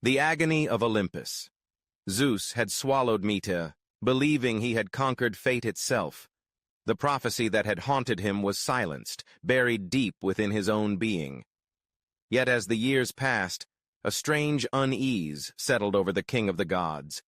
The agony of Olympus. Zeus had swallowed Metis, believing he had conquered fate itself. The prophecy that had haunted him was silenced, buried deep within his own being. Yet as the years passed, a strange unease settled over the king of the gods.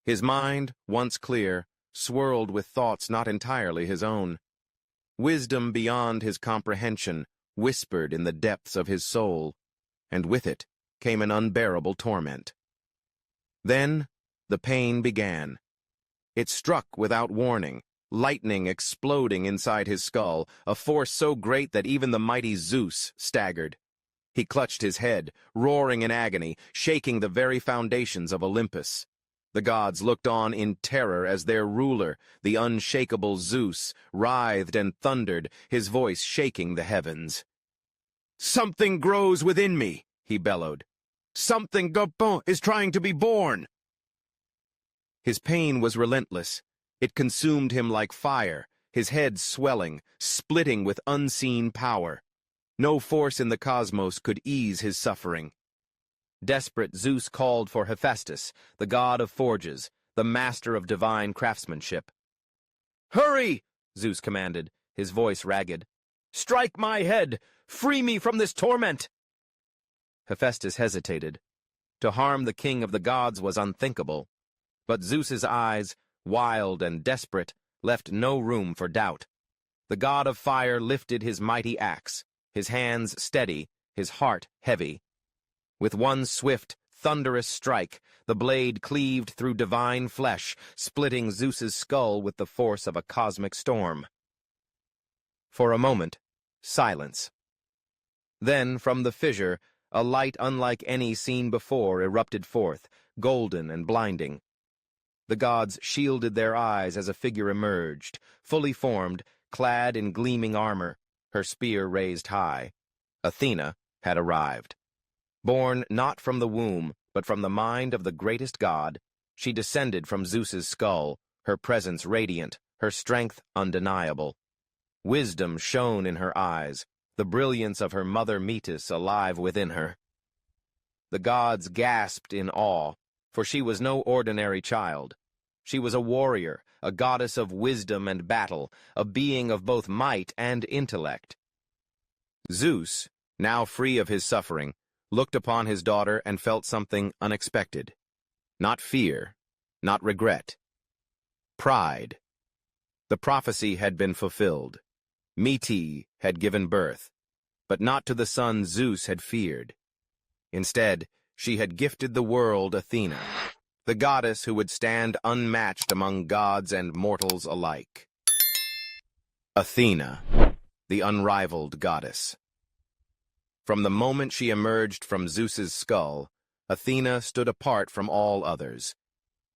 His mind, once clear, swirled with thoughts not entirely his own. Wisdom beyond his comprehension whispered in the depths of his soul, and with it came an unbearable torment. Then the pain began. It struck without warning, lightning exploding inside his skull, a force so great that even the mighty Zeus staggered. He clutched his head, roaring in agony, shaking the very foundations of Olympus. The gods looked on in terror as their ruler, the unshakable Zeus, writhed and thundered, his voice shaking the heavens. "Something grows within me," he bellowed. "Something is trying to be born." His pain was relentless. It consumed him like fire, his head swelling, splitting with unseen power. No force in the cosmos could ease his suffering. Desperate, Zeus called for Hephaestus, the god of forges, the master of divine craftsmanship. "Hurry!" Zeus commanded, his voice ragged. "Strike my head! Free me from this torment!" Hephaestus hesitated. To harm the king of the gods was unthinkable. But Zeus's eyes, wild and desperate, left no room for doubt. The god of fire lifted his mighty axe, his hands steady, his heart heavy. With one swift, thunderous strike, the blade cleaved through divine flesh, splitting Zeus's skull with the force of a cosmic storm. For a moment, silence. Then, from the fissure, a light unlike any seen before erupted forth, golden and blinding. The gods shielded their eyes as a figure emerged, fully formed, clad in gleaming armor, her spear raised high. Athena had arrived. Born not from the womb, but from the mind of the greatest god, she descended from Zeus's skull, her presence radiant, her strength undeniable. Wisdom shone in her eyes, the brilliance of her mother Metis alive within her. The gods gasped in awe, for she was no ordinary child. She was a warrior, a goddess of wisdom and battle, a being of both might and intellect. Zeus, now free of his suffering, looked upon his daughter and felt something unexpected. Not fear, not regret. Pride. The prophecy had been fulfilled. Metis had given birth, but not to the son Zeus had feared. Instead, she had gifted the world Athena, the goddess who would stand unmatched among gods and mortals alike. Athena, the unrivaled goddess. From the moment she emerged from Zeus's skull, Athena stood apart from all others.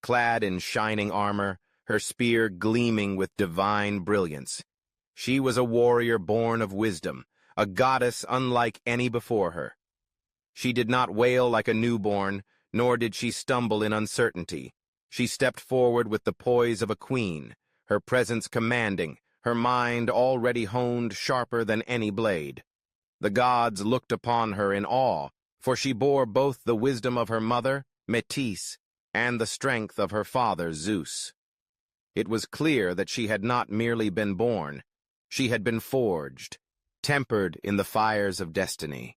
Clad in shining armor, her spear gleaming with divine brilliance, she was a warrior born of wisdom, a goddess unlike any before her. She did not wail like a newborn, nor did she stumble in uncertainty. She stepped forward with the poise of a queen, her presence commanding, her mind already honed sharper than any blade. The gods looked upon her in awe, for she bore both the wisdom of her mother, Metis, and the strength of her father, Zeus. It was clear that she had not merely been born, she had been forged, tempered in the fires of destiny.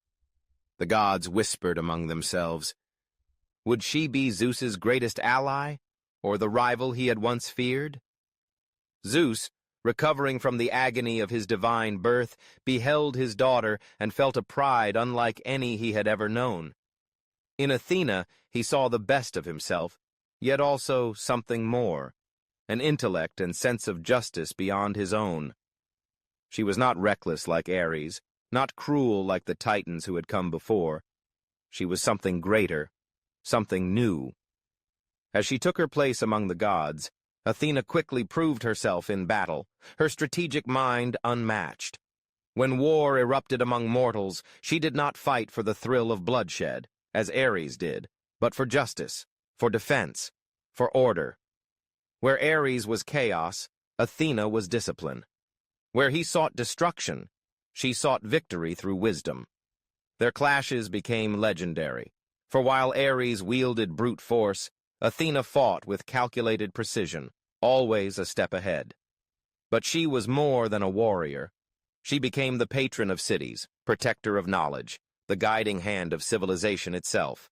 The gods whispered among themselves. Would she be Zeus's greatest ally, or the rival he had once feared? Zeus, recovering from the agony of his divine birth, beheld his daughter and felt a pride unlike any he had ever known. In Athena, he saw the best of himself, yet also something more, an intellect and sense of justice beyond his own. She was not reckless like Ares, not cruel like the Titans who had come before. She was something greater, something new. As she took her place among the gods, Athena quickly proved herself in battle, her strategic mind unmatched. When war erupted among mortals, she did not fight for the thrill of bloodshed, as Ares did, but for justice, for defense, for order. Where Ares was chaos, Athena was discipline. Where he sought destruction, she sought victory through wisdom. Their clashes became legendary, For while Ares wielded brute force, Athena fought with calculated precision, always a step ahead. But she was more than a warrior. She became the patron of cities, protector of knowledge, the guiding hand of civilization itself.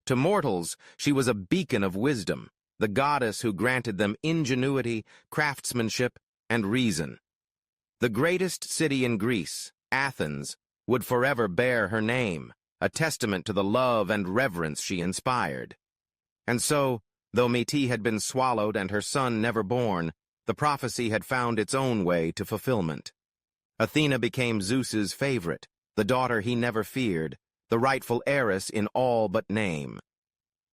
To mortals, she was a beacon of wisdom, the goddess who granted them ingenuity, craftsmanship, and reason. The greatest city in Greece, Athens, would forever bear her name, a testament to the love and reverence she inspired. And so, though Metis had been swallowed and her son never born, the prophecy had found its own way to fulfillment. Athena became Zeus's favorite, the daughter he never feared, the rightful heiress in all but name.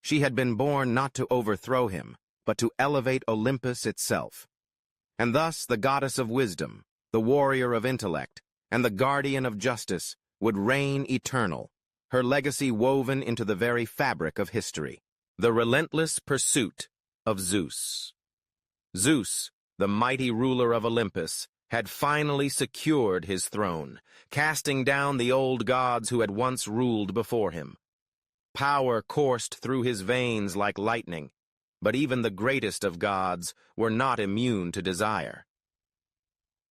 She had been born not to overthrow him, but to elevate Olympus itself. And thus the goddess of wisdom, the warrior of intellect, and the guardian of justice would reign eternal, her legacy woven into the very fabric of history. The relentless pursuit of Zeus. Zeus, the mighty ruler of Olympus, had finally secured his throne, casting down the old gods who had once ruled before him. Power coursed through his veins like lightning, but even the greatest of gods were not immune to desire.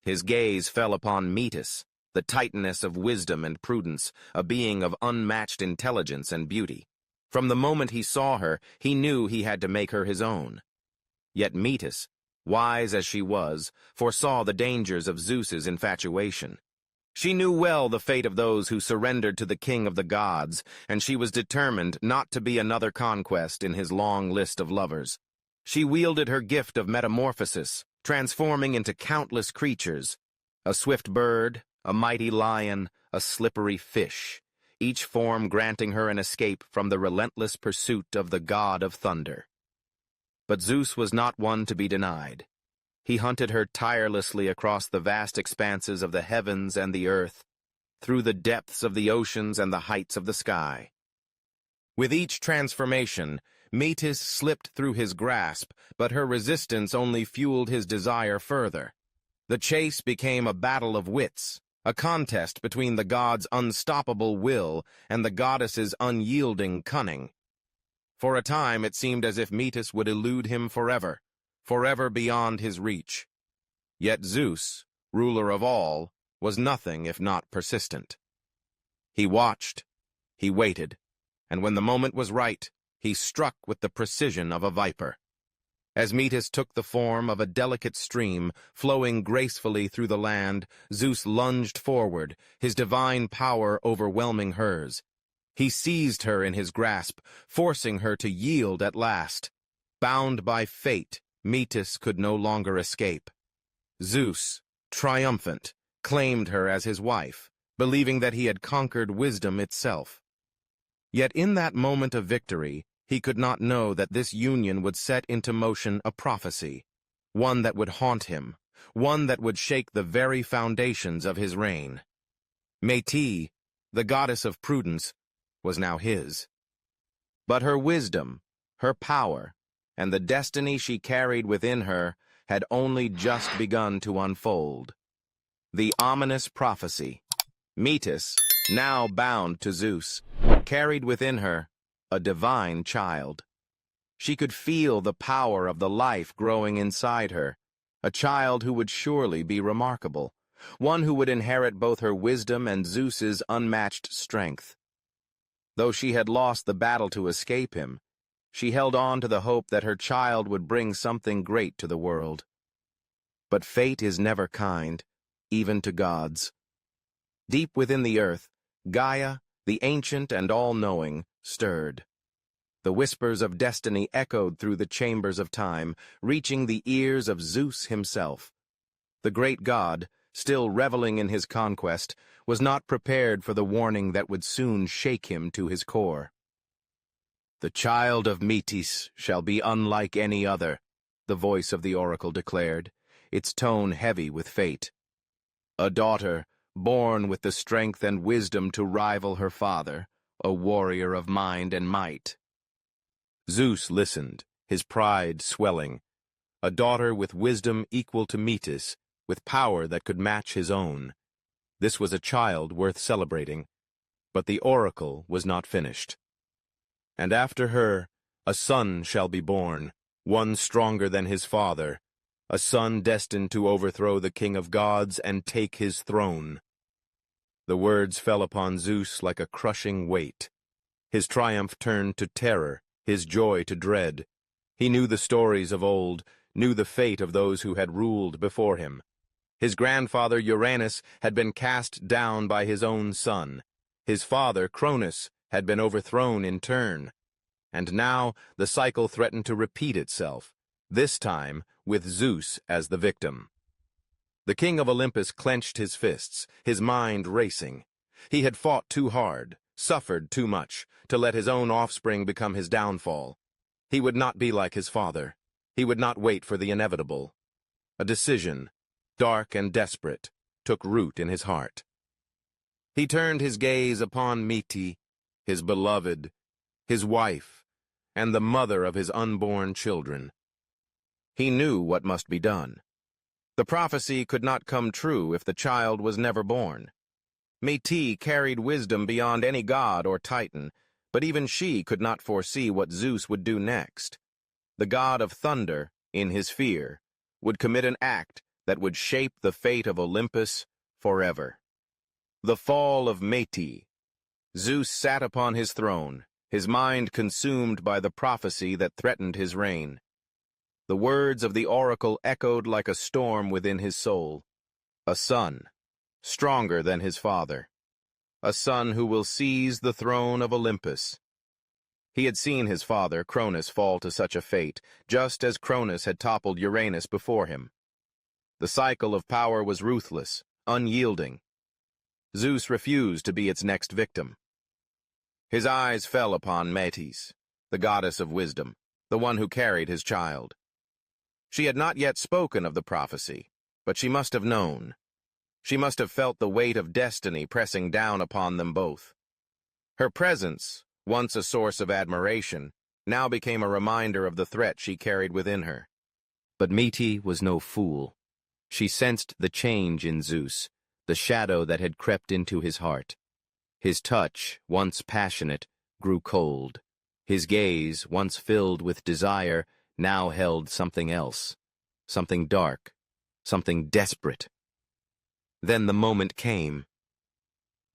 His gaze fell upon Metis, the titaness of wisdom and prudence, a being of unmatched intelligence and beauty. From the moment he saw her, he knew he had to make her his own. Yet Metis, wise as she was, foresaw the dangers of Zeus's infatuation. She knew well the fate of those who surrendered to the king of the gods, and she was determined not to be another conquest in his long list of lovers. She wielded her gift of metamorphosis, transforming into countless creatures, a swift bird, a mighty lion, a slippery fish, each form granting her an escape from the relentless pursuit of the god of thunder. But Zeus was not one to be denied. He hunted her tirelessly across the vast expanses of the heavens and the earth, through the depths of the oceans and the heights of the sky. With each transformation, Metis slipped through his grasp, but her resistance only fueled his desire further. The chase became a battle of wits, a contest between the god's unstoppable will and the goddess's unyielding cunning. For a time it seemed as if Metis would elude him forever, forever beyond his reach. Yet Zeus, ruler of all, was nothing if not persistent. He watched, he waited, and when the moment was right, he struck with the precision of a viper. As Metis took the form of a delicate stream flowing gracefully through the land, Zeus lunged forward, his divine power overwhelming hers. He seized her in his grasp, forcing her to yield at last. Bound by fate, Metis could no longer escape. Zeus, triumphant, claimed her as his wife, believing that he had conquered wisdom itself. Yet in that moment of victory, he could not know that this union would set into motion a prophecy, one that would haunt him, one that would shake the very foundations of his reign. Metis, the goddess of prudence, was now his. But her wisdom, her power, and the destiny she carried within her had only just begun to unfold. The ominous prophecy. Metis, now bound to Zeus, carried within her a divine child. She could feel the power of the life growing inside her, a child who would surely be remarkable, one who would inherit both her wisdom and Zeus's unmatched strength. Though she had lost the battle to escape him, she held on to the hope that her child would bring something great to the world. But fate is never kind, even to gods. Deep within the earth, Gaia, the ancient and all-knowing, stirred. The whispers of destiny echoed through the chambers of time, reaching the ears of Zeus himself. The great god, still reveling in his conquest, was not prepared for the warning that would soon shake him to his core. "The child of Metis shall be unlike any other," the voice of the oracle declared, its tone heavy with fate. "A daughter, born with the strength and wisdom to rival her father, a warrior of mind and might." Zeus listened, his pride swelling. A daughter with wisdom equal to Metis, with power that could match his own. This was a child worth celebrating. But the oracle was not finished. And after her, a son shall be born, one stronger than his father, a son destined to overthrow the king of gods and take his throne. The words fell upon Zeus like a crushing weight. His triumph turned to terror, his joy to dread. He knew the stories of old, knew the fate of those who had ruled before him. His grandfather Uranus had been cast down by his own son. His father, Cronus, had been overthrown in turn. And now the cycle threatened to repeat itself, this time with Zeus as the victim. The king of Olympus clenched his fists, his mind racing. He had fought too hard, suffered too much, to let his own offspring become his downfall. He would not be like his father. He would not wait for the inevitable. A decision, dark and desperate, took root in his heart. He turned his gaze upon Metis, his beloved, his wife, and the mother of his unborn children. He knew what must be done. The prophecy could not come true if the child was never born. Metis carried wisdom beyond any god or titan, but even she could not foresee what Zeus would do next. The god of thunder, in his fear, would commit an act that would shape the fate of Olympus forever. The fall of Metis. Zeus sat upon his throne, his mind consumed by the prophecy that threatened his reign. The words of the oracle echoed like a storm within his soul. A son, stronger than his father. A son who will seize the throne of Olympus. He had seen his father, Cronus, fall to such a fate, just as Cronus had toppled Uranus before him. The cycle of power was ruthless, unyielding. Zeus refused to be its next victim. His eyes fell upon Metis, the goddess of wisdom, the one who carried his child. She had not yet spoken of the prophecy, but she must have known. She must have felt the weight of destiny pressing down upon them both. Her presence, once a source of admiration, now became a reminder of the threat she carried within her. But Metis was no fool. She sensed the change in Zeus, the shadow that had crept into his heart. His touch, once passionate, grew cold. His gaze, once filled with desire, now held something else, something dark, something desperate. Then the moment came.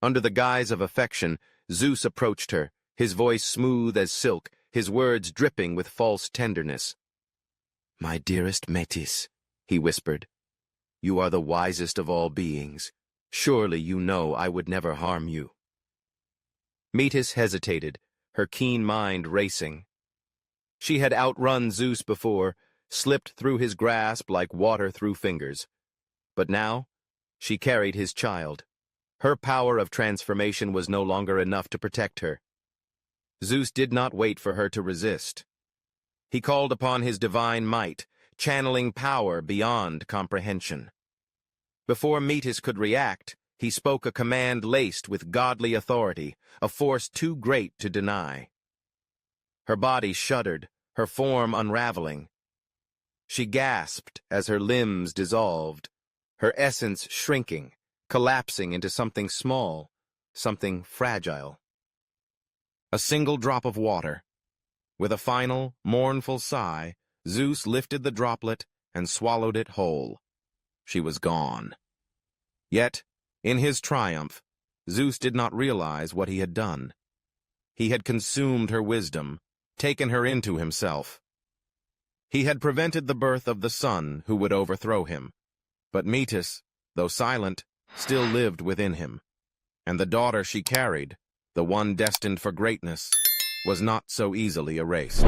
Under the guise of affection, Zeus approached her, his voice smooth as silk, his words dripping with false tenderness. "My dearest Metis," he whispered, "you are the wisest of all beings. Surely you know I would never harm you." Metis hesitated, her keen mind racing. She had outrun Zeus before, slipped through his grasp like water through fingers. But now, she carried his child. Her power of transformation was no longer enough to protect her. Zeus did not wait for her to resist. He called upon his divine might, channeling power beyond comprehension. Before Metis could react, he spoke a command laced with godly authority, a force too great to deny. Her body shuddered, her form unraveling. She gasped as her limbs dissolved, her essence shrinking, collapsing into something small, something fragile. A single drop of water. With a final, mournful sigh, Zeus lifted the droplet and swallowed it whole. She was gone. Yet, in his triumph, Zeus did not realize what he had done. He had consumed her wisdom, taken her into himself. He had prevented the birth of the son who would overthrow him. But Metis, though silent, still lived within him. And the daughter she carried, the one destined for greatness, was not so easily erased.